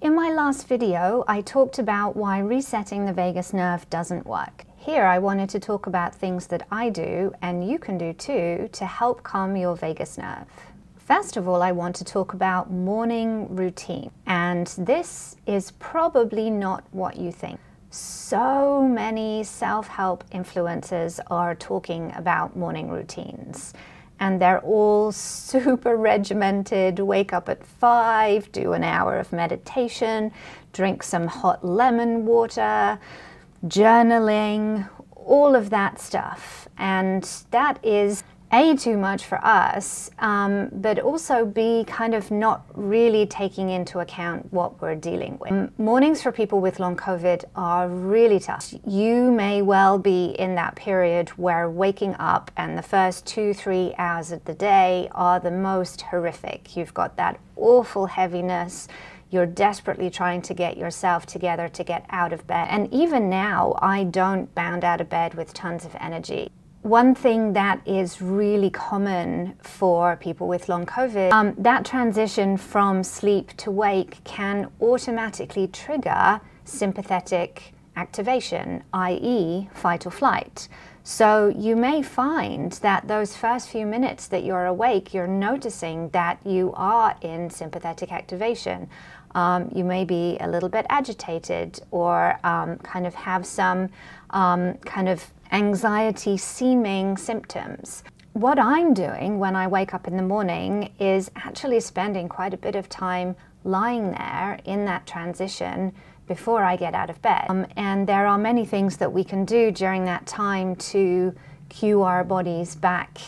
In my last video, I talked about why resetting the vagus nerve doesn't work. Here, I wanted to talk about things that I do, and you can do too, to help calm your vagus nerve. First of all, I want to talk about morning routine. And this is probably not what you think. So many self-help influencers are talking about morning routines. And they're all super regimented, wake up at 5, do an hour of meditation, drink some hot lemon water, journaling, all of that stuff. And that is A, too much for us, but also B, kind of not really taking into account what we're dealing with. Mornings for people with long COVID are really tough. You may well be in that period where waking up and the first 2-3 hours of the day are the most horrific. You've got that awful heaviness. You're desperately trying to get yourself together to get out of bed. And even now, I don't bound out of bed with tons of energy. One thing that is really common for people with long COVID, that transition from sleep to wake can automatically trigger sympathetic activation, i.e. fight or flight. So you may find that those first few minutes that you're awake, you're noticing that you are in sympathetic activation. You may be a little bit agitated or kind of have some kind of anxiety-seeming symptoms. What I'm doing when I wake up in the morning is actually spending quite a bit of time lying there in that transition before I get out of bed. And there are many things that we can do during that time to cue our bodies back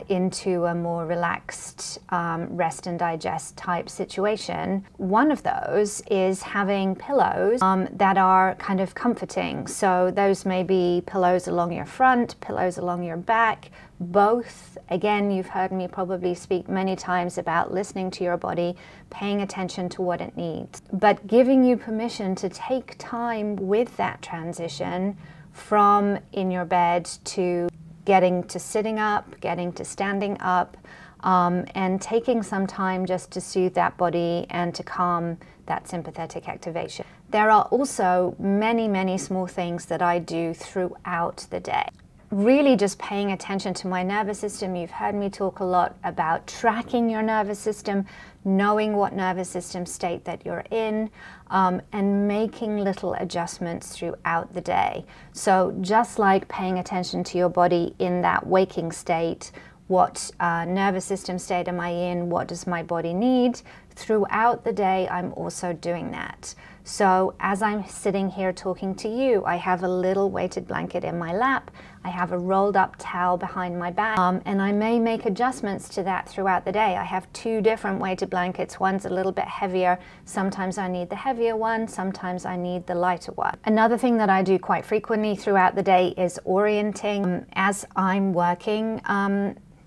into a more relaxed rest and digest type situation. One of those is having pillows that are kind of comforting. So those may be pillows along your front, pillows along your back, both. Again, you've heard me probably speak many times about listening to your body, paying attention to what it needs, but giving you permission to take time with that transition from in your bed to getting to sitting up, getting to standing up, and taking some time just to soothe that body and to calm that sympathetic activation. There are also many, many small things that I do throughout the day. Really just paying attention to my nervous system. You've heard me talk a lot about tracking your nervous system, knowing what nervous system state that you're in, and making little adjustments throughout the day. So just like paying attention to your body in that waking state, what nervous system state am I in, what does my body need, throughout the day I'm also doing that. So as I'm sitting here talking to you, I have a little weighted blanket in my lap, I have a rolled up towel behind my back, and I may make adjustments to that throughout the day. I have 2 different weighted blankets. One's a little bit heavier. Sometimes I need the heavier one, sometimes I need the lighter one. Another thing that I do quite frequently throughout the day is orienting. As I'm working,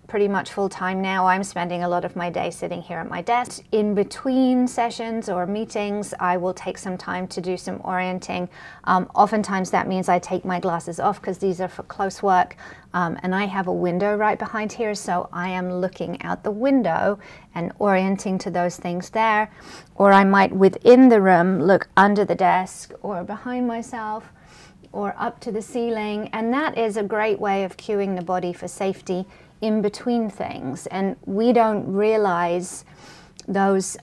pretty much full time now, I'm spending a lot of my day sitting here at my desk. In between sessions or meetings, I will take some time to do some orienting. Oftentimes that means I take my glasses off because these are for close work, and I have a window right behind here, so I am looking out the window and orienting to those things there. Or I might, within the room, look under the desk or behind myself or up to the ceiling, and that is a great way of cueing the body for safety in between things. And we don't realize those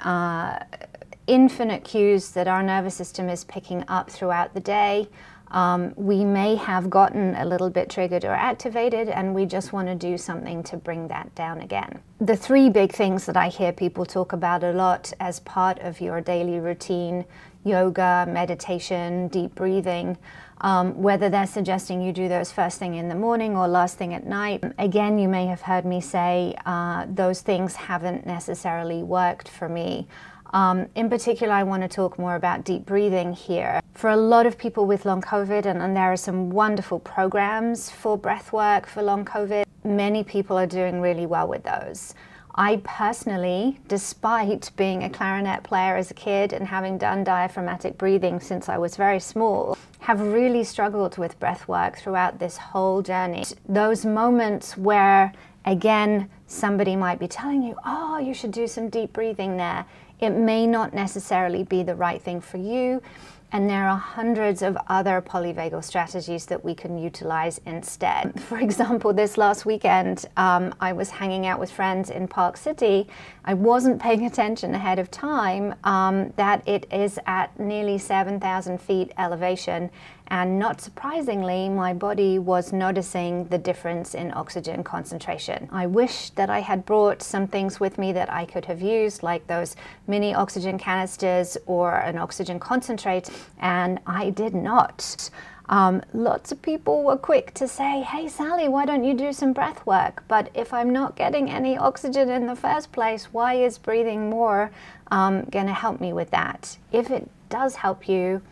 infinite cues that our nervous system is picking up throughout the day. We may have gotten a little bit triggered or activated, and we just want to do something to bring that down again. The 3 big things that I hear people talk about a lot as part of your daily routine: yoga, meditation, deep breathing, whether they're suggesting you do those first thing in the morning or last thing at night. Again, you may have heard me say those things haven't necessarily worked for me. In particular, I want to talk more about deep breathing here. For a lot of people with long COVID, and there are some wonderful programs for breath work for long COVID, many people are doing really well with those. I personally, despite being a clarinet player as a kid and having done diaphragmatic breathing since I was very small, have really struggled with breath work throughout this whole journey. Those moments where, again, somebody might be telling you, oh, you should do some deep breathing there. It may not necessarily be the right thing for you, and there are hundreds of other polyvagal strategies that we can utilize instead. For example, this last weekend, I was hanging out with friends in Park City. I wasn't paying attention ahead of time that it is at nearly 7,000 feet elevation, and not surprisingly, my body was noticing the difference in oxygen concentration. I wish that I had brought some things with me that I could have used, like those mini oxygen canisters or an oxygen concentrate, and I did not. Lots of people were quick to say, hey Sally, why don't you do some breath work? But if I'm not getting any oxygen in the first place, why is breathing more gonna help me with that? If it does help you,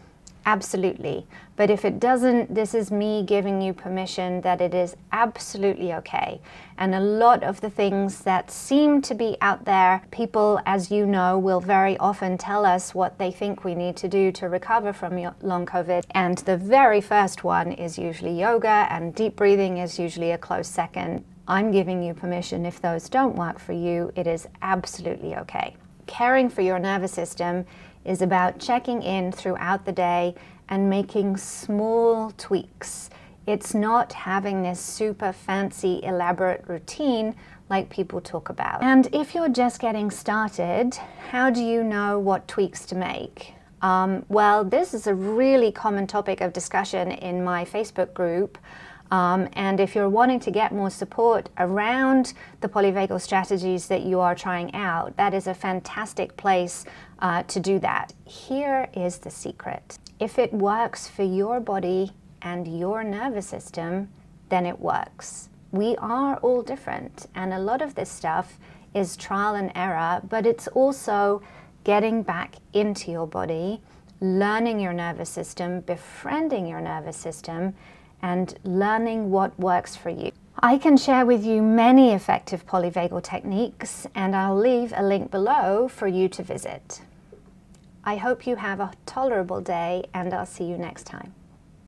absolutely. But if it doesn't, this is me giving you permission that it is absolutely okay. And a lot of the things that seem to be out there, people, as you know, will very often tell us what they think we need to do to recover from long COVID. And the very first one is usually yoga, and deep breathing is usually a close second. I'm giving you permission. If those don't work for you, it is absolutely okay. Caring for your nervous system is about checking in throughout the day and making small tweaks. It's not having this super fancy, elaborate routine like people talk about. And if you're just getting started, how do you know what tweaks to make? Well, this is a really common topic of discussion in my Facebook group. And if you're wanting to get more support around the polyvagal strategies that you are trying out, that is a fantastic place to do that. Here is the secret. If it works for your body and your nervous system, then it works. We are all different, and a lot of this stuff is trial and error, but it's also getting back into your body, learning your nervous system, befriending your nervous system, and learning what works for you. I can share with you many effective polyvagal techniques, and I'll leave a link below for you to visit. I hope you have a tolerable day, and I'll see you next time.